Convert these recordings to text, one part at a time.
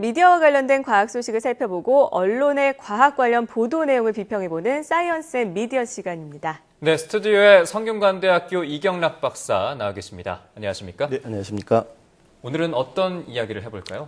미디어와 관련된 과학 소식을 살펴보고 언론의 과학 관련 보도 내용을 비평해보는 사이언스 앤 미디어 시간입니다. 네, 스튜디오에 성균관대학교 이경락 박사 나와 계십니다. 안녕하십니까? 네, 안녕하십니까? 오늘은 어떤 이야기를 해볼까요?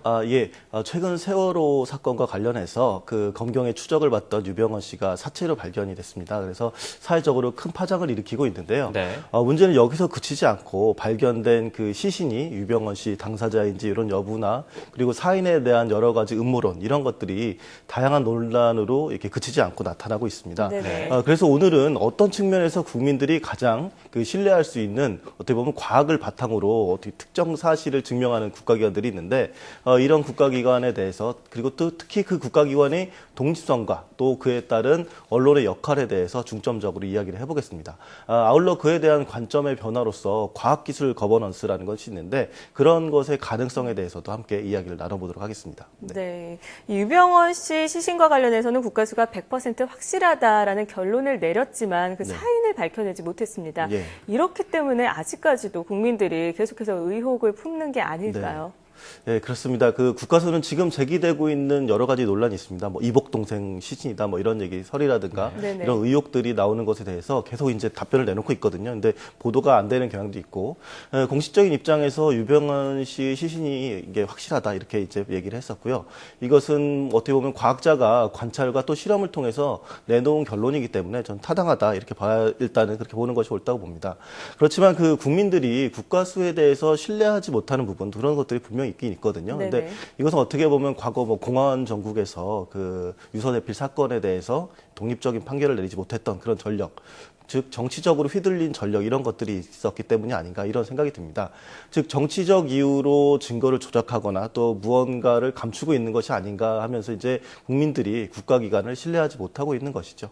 최근 세월호 사건과 관련해서 그 검경의 추적을 받던 유병헌 씨가 사체로 발견이 됐습니다. 그래서 사회적으로 큰 파장을 일으키고 있는데요. 네. 문제는 여기서 그치지 않고 발견된 그 시신이 유병헌 씨 당사자인지 이런 여부나 그리고 사인에 대한 여러 가지 음모론 이런 것들이 다양한 논란으로 이렇게 그치지 않고 나타나고 있습니다. 그래서 오늘은 어떤 측면에서 국민들이 가장 그 신뢰할 수 있는 어떻게 보면 과학을 바탕으로 어떻게 특정 사실을 증명하는 국가기관들이 있는데 이런 국가기관에 대해서 그리고 또 특히 그 국가기관의 독립성과 또 그에 따른 언론의 역할에 대해서 중점적으로 이야기를 해보겠습니다. 아울러 그에 대한 관점의 변화로서 과학기술 거버넌스라는 것이 있는데 그런 것의 가능성에 대해서도 함께 이야기를 나눠보도록 하겠습니다. 네. 유병헌 씨 시신과 관련해서는 국가수가 100% 확실하다라는 결론을 내렸지만 그 사인을 밝혀내지 못했습니다. 이렇기 때문에 아직까지도 국민들이 계속해서 의혹을 품는 게 아닐까요? 네, 그렇습니다. 그 국가수는 지금 제기되고 있는 여러 가지 논란이 있습니다. 뭐 이복 동생 시신이다, 뭐 이런 얘기, 설이라든가 이런 의혹들이 나오는 것에 대해서 계속 이제 답변을 내놓고 있거든요. 근데 보도가 안 되는 경향도 있고 공식적인 입장에서 유병헌 씨 시신이 이게 확실하다 이렇게 이제 얘기를 했었고요. 이것은 어떻게 보면 과학자가 관찰과 또 실험을 통해서 내놓은 결론이기 때문에 전 타당하다 이렇게 일단은 그렇게 보는 것이 옳다고 봅니다. 그렇지만 그 국민들이 국가수에 대해서 신뢰하지 못하는 부분 그런 것들이 분명히 있긴 있거든요. 근데 이것은 어떻게 보면 과거 뭐 공안 정국에서 그 유서대필 사건에 대해서 독립적인 판결을 내리지 못했던 그런 전력, 즉 정치적으로 휘둘린 전력 이런 것들이 있었기 때문이 아닌가 이런 생각이 듭니다. 즉 정치적 이유로 증거를 조작하거나 또 무언가를 감추고 있는 것이 아닌가 하면서 이제 국민들이 국가기관을 신뢰하지 못하고 있는 것이죠.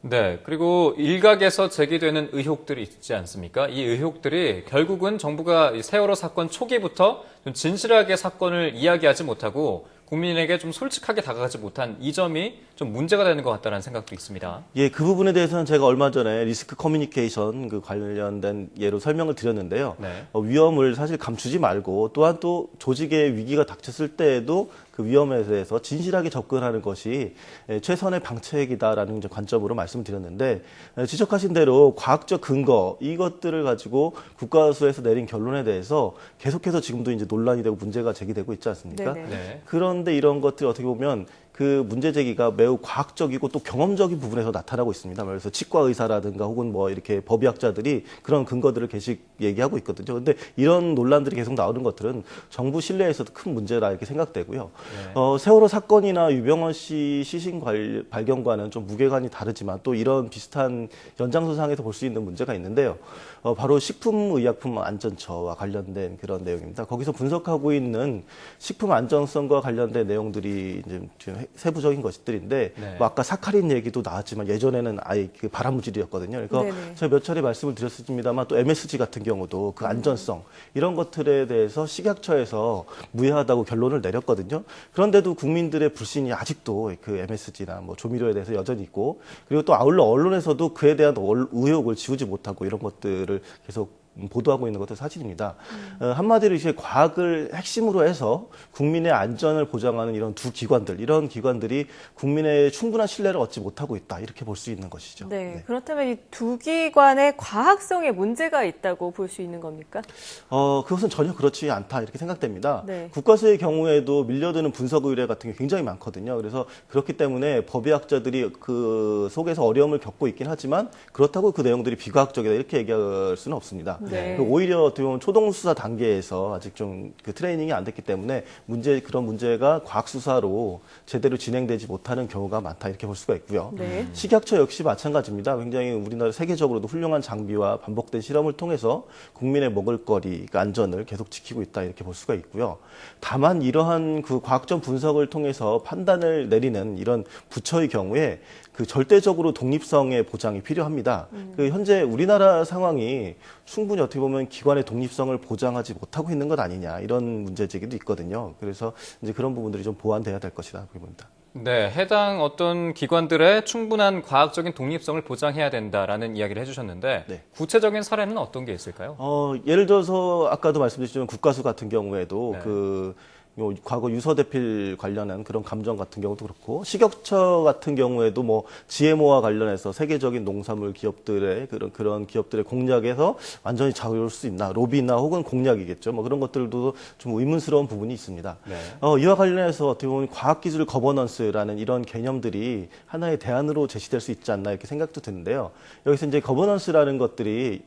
네, 그리고 일각에서 제기되는 의혹들이 있지 않습니까? 이 의혹들이 결국은 정부가 세월호 사건 초기부터 좀 진실하게 사건을 이야기하지 못하고 국민에게 좀 솔직하게 다가가지 못한 이 점이 좀 문제가 되는 것 같다는 생각도 있습니다. 예, 그 부분에 대해서는 제가 얼마 전에 리스크 커뮤니케이션 그 관련된 예로 설명을 드렸는데요. 위험을 사실 감추지 말고 또한 또 조직의 위기가 닥쳤을 때에도 그 위험에 대해서 진실하게 접근하는 것이 최선의 방책이다라는 관점으로 말씀드렸는데 지적하신 대로 과학적 근거 이것들을 가지고 국가수에서 내린 결론에 대해서 계속해서 지금도 이제 논란이 되고 문제가 제기되고 있지 않습니까? 그런데 이런 것들이 어떻게 보면 그 문제 제기가 매우 과학적이고 또 경험적인 부분에서 나타나고 있습니다. 그래서 치과 의사라든가 혹은 뭐 이렇게 법의학자들이 그런 근거들을 계속 얘기하고 있거든요. 근데 이런 논란들이 계속 나오는 것들은 정부 신뢰에서도 큰 문제라 이렇게 생각되고요. 세월호 사건이나 유병헌 씨 시신 발견과는 좀 무게감이 다르지만 또 이런 비슷한 연장선상에서 볼 수 있는 문제가 있는데요. 바로 식품의약품안전처와 관련된 그런 내용입니다. 거기서 분석하고 있는 식품 안전성과 관련된 내용들이 이제 세부적인 것들인데 뭐 아까 사카린 얘기도 나왔지만 예전에는 아예 그 발암물질이었거든요. 그러니까 제가 몇 차례 말씀을 드렸습니다만 또 MSG 같은 경우도 그 안전성 이런 것들에 대해서 식약처에서 무해하다고 결론을 내렸거든요. 그런데도 국민들의 불신이 아직도 그 MSG나 뭐 조미료에 대해서 여전히 있고 그리고 또 아울러 언론에서도 그에 대한 의혹을 지우지 못하고 이런 것들을 계속 보도하고 있는 것도 사실입니다. 한마디로 이제 과학을 핵심으로 해서 국민의 안전을 보장하는 이런 두 기관들, 이런 기관들이 국민의 충분한 신뢰를 얻지 못하고 있다. 이렇게 볼 수 있는 것이죠. 그렇다면 이 두 기관의 과학성에 문제가 있다고 볼 수 있는 겁니까? 그것은 전혀 그렇지 않다. 이렇게 생각됩니다. 국가수의 경우에도 밀려드는 분석 의뢰 같은 게 굉장히 많거든요. 그래서 그렇기 때문에 법의학자들이 그 속에서 어려움을 겪고 있긴 하지만 그렇다고 그 내용들이 비과학적이다. 이렇게 얘기할 수는 없습니다. 오히려 어떻게 보면 초동수사 단계에서 아직 좀 그 트레이닝이 안 됐기 때문에 그런 문제가 과학수사로 제대로 진행되지 못하는 경우가 많다 이렇게 볼 수가 있고요. 식약처 역시 마찬가지입니다. 굉장히 우리나라 세계적으로도 훌륭한 장비와 반복된 실험을 통해서 국민의 먹을거리 안전을 계속 지키고 있다 이렇게 볼 수가 있고요. 다만 이러한 그 과학적 분석을 통해서 판단을 내리는 이런 부처의 경우에 그 절대적으로 독립성의 보장이 필요합니다. 그 현재 우리나라 상황이 충분히 어떻게 보면 기관의 독립성을 보장하지 못하고 있는 것 아니냐 이런 문제 제기도 있거든요. 그래서 이제 그런 부분들이 좀 보완돼야 될 것이다 그렇게 봅니다. 네, 해당 어떤 기관들의 충분한 과학적인 독립성을 보장해야 된다라는 이야기를 해주셨는데 구체적인 사례는 어떤 게 있을까요? 예를 들어서 아까도 말씀드렸지만 국가수 같은 경우에도 과거 유서대필 관련한 그런 감정 같은 경우도 그렇고 식약처 같은 경우에도 뭐 GMO와 관련해서 세계적인 농산물 기업들의 그런 기업들의 공약에서 완전히 자유로울 수 있나 로비나 혹은 공약이겠죠. 뭐 그런 것들도 좀 의문스러운 부분이 있습니다. 네. 이와 관련해서 어떻게 보면 과학기술 거버넌스라는 이런 개념들이 하나의 대안으로 제시될 수 있지 않나 이렇게 생각도 드는데요. 여기서 이제 거버넌스라는 것들이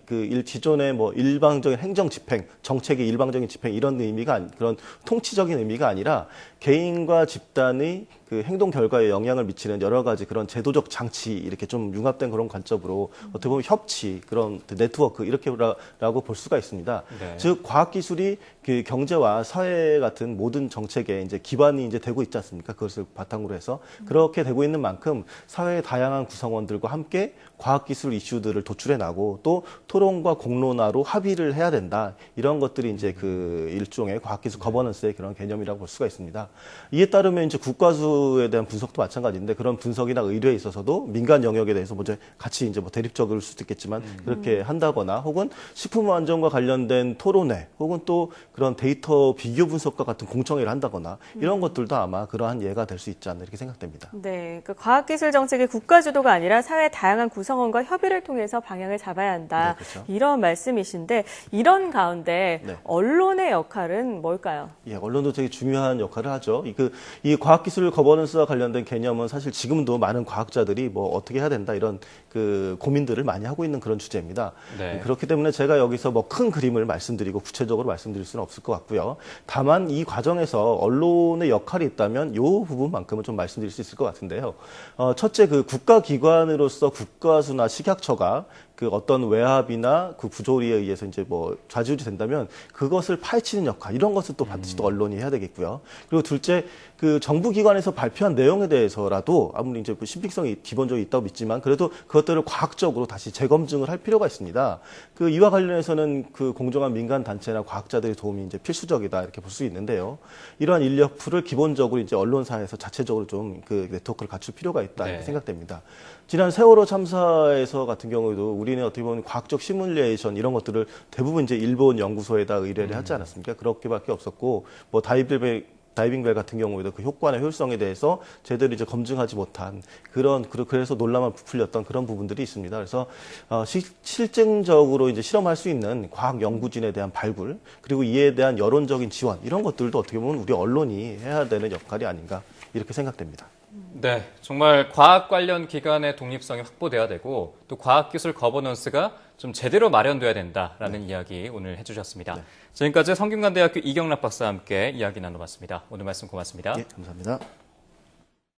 기존의 뭐 일방적인 행정 집행, 정책의 일방적인 집행 이런 의미가 그런 통치적인 의미가 아니라 개인과 집단의 그 행동 결과에 영향을 미치는 여러 가지 그런 제도적 장치 이렇게 좀 융합된 그런 관점으로 어떻게 보면 협치 그런 네트워크 이렇게라고 볼 수가 있습니다. 네. 즉 과학기술이 그 경제와 사회 같은 모든 정책에 이제 기반이 이제 되고 있지 않습니까? 그것을 바탕으로 해서 그렇게 되고 있는 만큼 사회의 다양한 구성원들과 함께 과학기술 이슈들을 도출해 나고 또 토론과 공론화로 합의를 해야 된다. 이런 것들이 이제 그 일종의 과학기술 거버넌스의 그런 개념이라고 볼 수가 있습니다. 이에 따르면 이제 국가수에 대한 분석도 마찬가지인데 그런 분석이나 의뢰에 있어서도 민간 영역에 대해서 먼저 같이 이제 뭐 대립적일 수도 있겠지만 그렇게 한다거나 혹은 식품 안전과 관련된 토론회 혹은 또 그런 데이터 비교 분석과 같은 공청회를 한다거나 이런 것들도 아마 그러한 예가 될 수 있지 않나 이렇게 생각됩니다. 네, 그 과학기술 정책의 국가 주도가 아니라 사회 다양한 구성원과 협의를 통해서 방향을 잡아야 한다. 네, 그렇죠. 이런 말씀이신데 이런 가운데 네. 언론의 역할은 뭘까요? 예, 언론도 되게 중요한 역할을 하죠. 이 과학기술 거버넌스와 관련된 개념은 사실 지금도 많은 과학자들이 뭐 어떻게 해야 된다 이런 그 고민들을 많이 하고 있는 그런 주제입니다. 네. 그렇기 때문에 제가 여기서 뭐 큰 그림을 말씀드리고 구체적으로 말씀드릴 수는 없을 것 같고요. 다만 이 과정에서 언론의 역할이 있다면 이 부분만큼은 좀 말씀드릴 수 있을 것 같은데요. 첫째 그 국가기관으로서 국가수나 식약처가 그 어떤 외압이나 그 부조리에 의해서 이제 뭐 좌지우지 된다면 그것을 파헤치는 역할 이런 것을 또 반드시 또 언론이 해야 되겠고요. 그리고 둘째 그 정부기관에서 발표한 내용에 대해서라도 아무리 이제 그 신빙성이 기본적으로 있다고 믿지만 그래도 그것들을 과학적으로 다시 재검증을 할 필요가 있습니다. 그 이와 관련해서는 그 공정한 민간 단체나 과학자들의 도움이 이제 필수적이다 이렇게 볼 수 있는데요. 이러한 인력풀을 기본적으로 이제 언론사에서 자체적으로 좀 그 네트워크를 갖출 필요가 있다 이렇게 네. 생각됩니다. 지난 세월호 참사에서 같은 경우에도 우리는 어떻게 보면 과학적 시뮬레이션 이런 것들을 대부분 이제 일본 연구소에다 의뢰를 하지 않았습니까? 그렇게밖에 없었고 뭐 다이빙벨 같은 경우에도 그 효과나 효율성에 대해서 제대로 이제 검증하지 못한 그래서 논란만 부풀렸던 그런 부분들이 있습니다. 그래서 실증적으로 이제 실험할 수 있는 과학 연구진에 대한 발굴 그리고 이에 대한 여론적인 지원 이런 것들도 어떻게 보면 우리 언론이 해야 되는 역할이 아닌가 이렇게 생각됩니다. 네, 정말 과학 관련 기관의 독립성이 확보돼야 되고 또 과학기술 거버넌스가 좀 제대로 마련돼야 된다라는 이야기 오늘 해주셨습니다. 네. 지금까지 성균관대학교 이경락 박사와 함께 이야기 나눠봤습니다. 오늘 말씀 고맙습니다. 예, 감사합니다.